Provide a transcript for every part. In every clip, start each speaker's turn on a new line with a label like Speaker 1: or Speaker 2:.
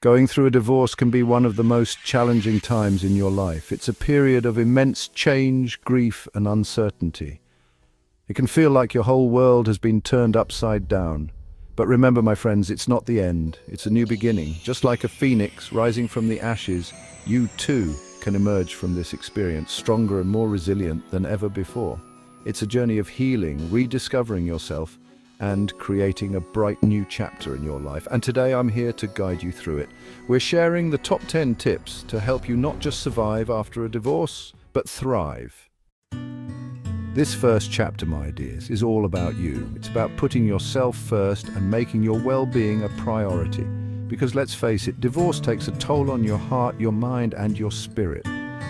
Speaker 1: Going through a divorce can be one of the most challenging times in your life. It's a period of immense change, grief, and uncertainty. It can feel like your whole world has been turned upside down. But remember, my friends, it's not the end. It's a new beginning. Just like a phoenix rising from the ashes, you too can emerge from this experience stronger and more resilient than ever before. It's a journey of healing, rediscovering yourself, and creating a bright new chapter in your life. And today I'm here to guide you through it. We're sharing the top 10 tips to help you not just survive after a divorce, but thrive. This first chapter, my dears, is all about you. It's about putting yourself first and making your well-being a priority. Because let's face it, divorce takes a toll on your heart, your mind, and your spirit.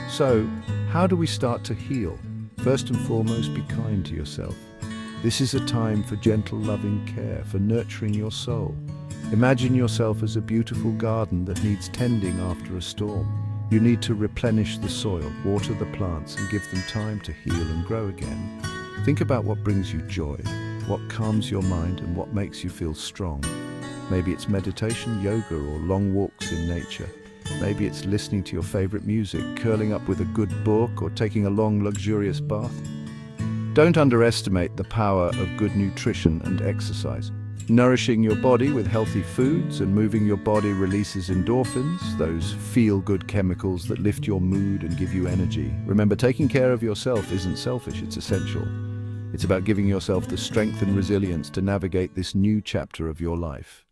Speaker 1: So, how do we start to heal? First and foremost, be kind to yourself. This is a time for gentle, loving care, for nurturing your soul. Imagine yourself as a beautiful garden that needs tending after a storm. You need to replenish the soil, water the plants, and give them time to heal and grow again. Think about what brings you joy, what calms your mind, and what makes you feel strong. Maybe it's meditation, yoga, or long walks in nature. Maybe it's listening to your favorite music, curling up with a good book, or taking a long, luxurious bath. Don't underestimate the power of good nutrition and exercise. Nourishing your body with healthy foods and moving your body releases endorphins, those feel-good chemicals that lift your mood and give you energy. Remember, taking care of yourself isn't selfish, it's essential. It's about giving yourself the strength and resilience to navigate this new chapter of your life.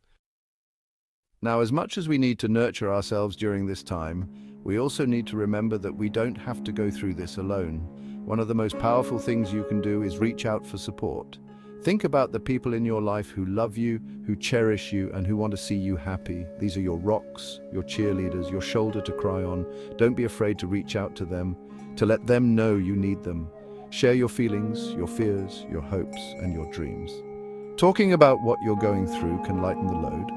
Speaker 1: Now, as much as we need to nurture ourselves during this time, we also need to remember that we don't have to go through this alone. One of the most powerful things you can do is reach out for support. Think about the people in your life who love you, who cherish you, and who want to see you happy. These are your rocks, your cheerleaders, your shoulder to cry on. Don't be afraid to reach out to them, to let them know you need them. Share your feelings, your fears, your hopes, and your dreams. Talking about what you're going through can lighten the load,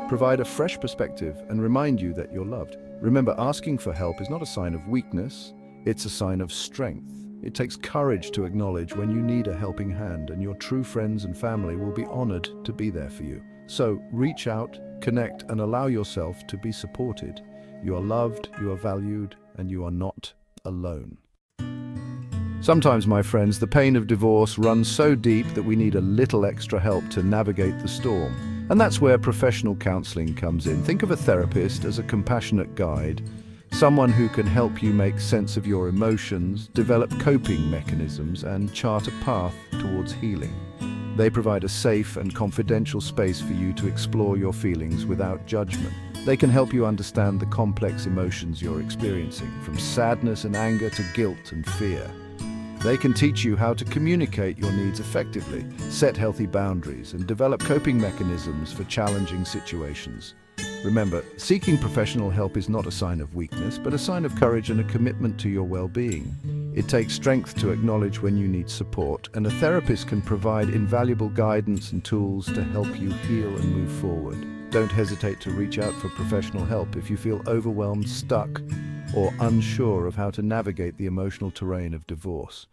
Speaker 1: provide a fresh perspective, and remind you that you're loved. Remember, asking for help is not a sign of weakness, it's a sign of strength. It takes courage to acknowledge when you need a helping hand, and your true friends and family will be honored to be there for you. So reach out, connect, and allow yourself to be supported. You are loved, you are valued, and you are not alone. Sometimes, my friends, the pain of divorce runs so deep that we need a little extra help to navigate the storm. And that's where professional counseling comes in. Think of a therapist as a compassionate guide, someone who can help you make sense of your emotions, develop coping mechanisms, and chart a path towards healing. They provide a safe and confidential space for you to explore your feelings without judgment. They can help you understand the complex emotions you're experiencing, from sadness and anger to guilt and fear. They can teach you how to communicate your needs effectively, set healthy boundaries, and develop coping mechanisms for challenging situations. Remember, seeking professional help is not a sign of weakness, but a sign of courage and a commitment to your well-being. It takes strength to acknowledge when you need support, and a therapist can provide invaluable guidance and tools to help you heal and move forward. Don't hesitate to reach out for professional help if you feel overwhelmed, stuck, or unsure of how to navigate the emotional terrain of divorce.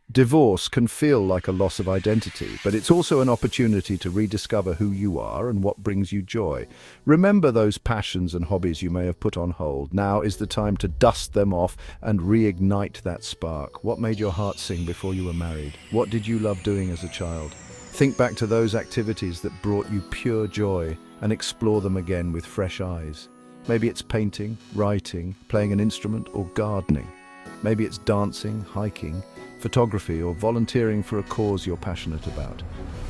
Speaker 1: Divorce can feel like a loss of identity, but it's also an opportunity to rediscover who you are and what brings you joy. Remember those passions and hobbies you may have put on hold. Now is the time to dust them off and reignite that spark. What made your heart sing before you were married? What did you love doing as a child? Think back to those activities that brought you pure joy and explore them again with fresh eyes. Maybe it's painting, writing, playing an instrument, or gardening. Maybe it's dancing, hiking, photography, or volunteering for a cause you're passionate about.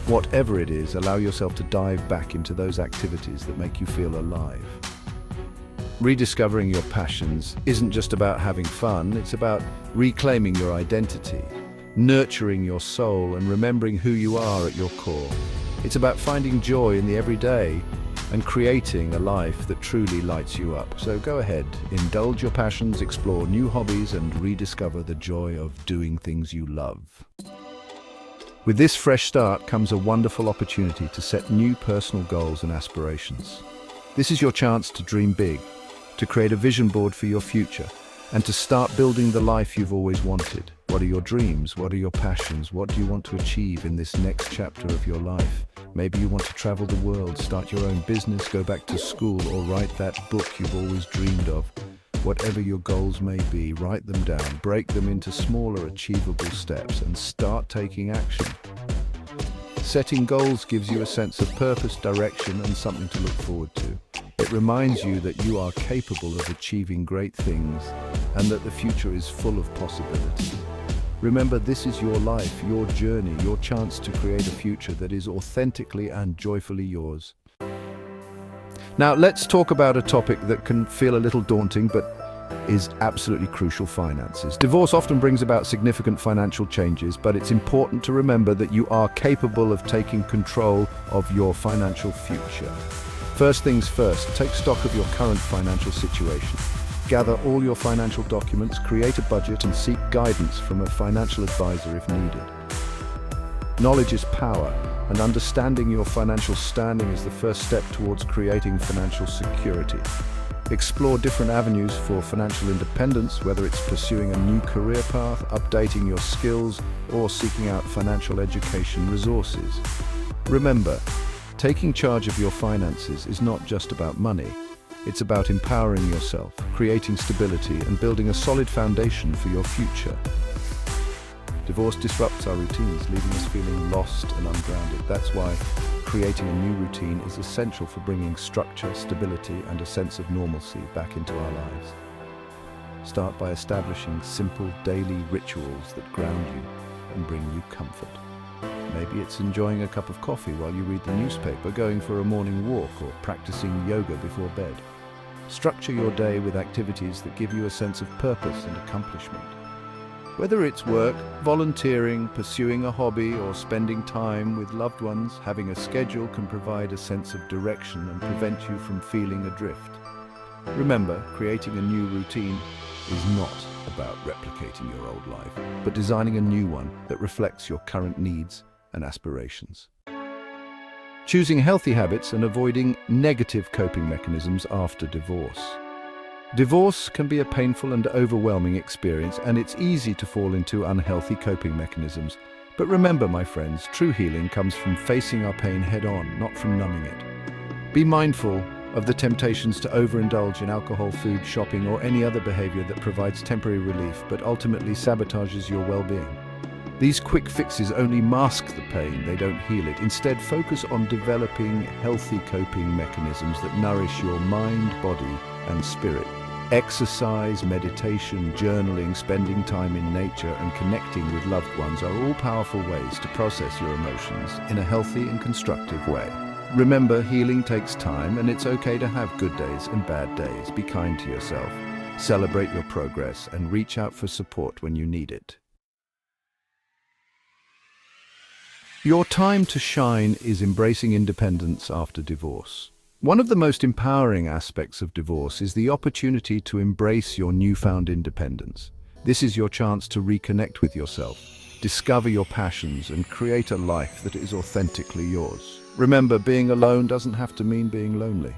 Speaker 1: Whatever it is, allow yourself to dive back into those activities that make you feel alive. Rediscovering your passions isn't just about having fun, it's about reclaiming your identity, nurturing your soul, and remembering who you are at your core. It's about finding joy in the everyday and creating a life that truly lights you up. So go ahead, indulge your passions, explore new hobbies, and rediscover the joy of doing things you love. With this fresh start comes a wonderful opportunity to set new personal goals and aspirations. This is your chance to dream big, to create a vision board for your future, and to start building the life you've always wanted. What are your dreams? What are your passions? What do you want to achieve in this next chapter of your life? Maybe you want to travel the world, start your own business, go back to school, or write that book you've always dreamed of. Whatever your goals may be, write them down, break them into smaller, achievable steps, and start taking action. Setting goals gives you a sense of purpose, direction, and something to look forward to. It reminds you that you are capable of achieving great things and that the future is full of possibility. Remember, this is your life, your journey, your chance to create a future that is authentically and joyfully yours. Now, let's talk about a topic that can feel a little daunting, but is absolutely crucial: finances. Divorce often brings about significant financial changes, but it's important to remember that you are capable of taking control of your financial future. First things first, take stock of your current financial situation. Gather all your financial documents, create a budget, and seek guidance from a financial advisor if needed. Knowledge is power, and understanding your financial standing is the first step towards creating financial security. Explore different avenues for financial independence, whether it's pursuing a new career path, updating your skills, or seeking out financial education resources. Remember, taking charge of your finances is not just about money. It's about empowering yourself, creating stability, and building a solid foundation for your future. Divorce disrupts our routines, leaving us feeling lost and ungrounded. That's why creating a new routine is essential for bringing structure, stability, and a sense of normalcy back into our lives. Start by establishing simple daily rituals that ground you and bring you comfort. Maybe it's enjoying a cup of coffee while you read the newspaper, going for a morning walk, or practicing yoga before bed. Structure your day with activities that give you a sense of purpose and accomplishment. Whether it's work, volunteering, pursuing a hobby, or spending time with loved ones, having a schedule can provide a sense of direction and prevent you from feeling adrift. Remember, creating a new routine is not about replicating your old life, but designing a new one that reflects your current needs and aspirations. Choosing healthy habits and avoiding negative coping mechanisms after divorce. Divorce can be a painful and overwhelming experience, and it's easy to fall into unhealthy coping mechanisms. But remember, my friends, true healing comes from facing our pain head-on, not from numbing it. Be mindful of the temptations to overindulge in alcohol, food, shopping, or any other behavior that provides temporary relief but ultimately sabotages your well-being. These quick fixes only mask the pain, they don't heal it. Instead, focus on developing healthy coping mechanisms that nourish your mind, body, and spirit. Exercise, meditation, journaling, spending time in nature, and connecting with loved ones are all powerful ways to process your emotions in a healthy and constructive way. Remember, healing takes time, and it's okay to have good days and bad days. Be kind to yourself, celebrate your progress, and reach out for support when you need it. Your time to shine is embracing independence after divorce. One of the most empowering aspects of divorce is the opportunity to embrace your newfound independence. This is your chance to reconnect with yourself, discover your passions, and create a life that is authentically yours. Remember, being alone doesn't have to mean being lonely.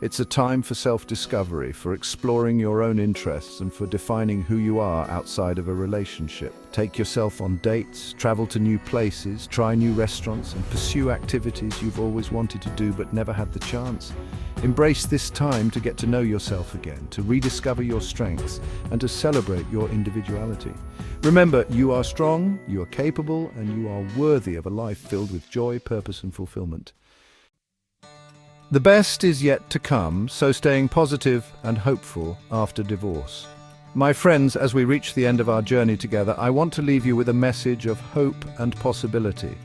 Speaker 1: It's a time for self-discovery, for exploring your own interests, and for defining who you are outside of a relationship. Take yourself on dates, travel to new places, try new restaurants, and pursue activities you've always wanted to do but never had the chance. Embrace this time to get to know yourself again, to rediscover your strengths, and to celebrate your individuality. Remember, you are strong, you are capable, and you are worthy of a life filled with joy, purpose, and fulfillment. The best is yet to come, so staying positive and hopeful after divorce. My friends, as we reach the end of our journey together, I want to leave you with a message of hope and possibility.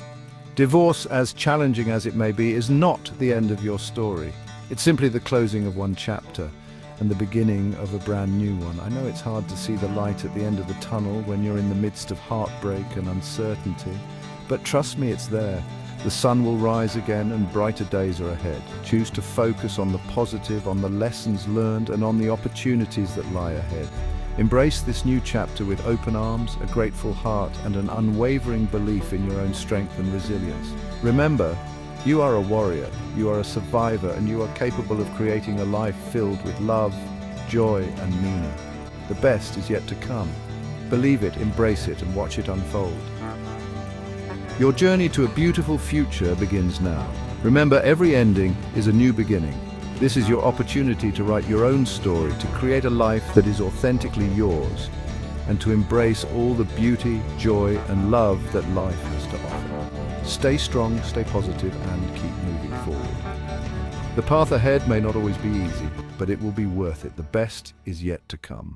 Speaker 1: Divorce, as challenging as it may be, is not the end of your story. It's simply the closing of one chapter and the beginning of a brand new one. I know it's hard to see the light at the end of the tunnel when you're in the midst of heartbreak and uncertainty, but trust me, it's there. The sun will rise again and brighter days are ahead. Choose to focus on the positive, on the lessons learned, and on the opportunities that lie ahead. Embrace this new chapter with open arms, a grateful heart, and an unwavering belief in your own strength and resilience. Remember, you are a warrior, you are a survivor, and you are capable of creating a life filled with love, joy, and meaning. The best is yet to come. Believe it, embrace it, and watch it unfold. Your journey to a beautiful future begins now. Remember, every ending is a new beginning. This is your opportunity to write your own story, to create a life that is authentically yours, and to embrace all the beauty, joy, and love that life has to offer. Stay strong, stay positive, and keep moving forward. The path ahead may not always be easy, but it will be worth it. The best is yet to come.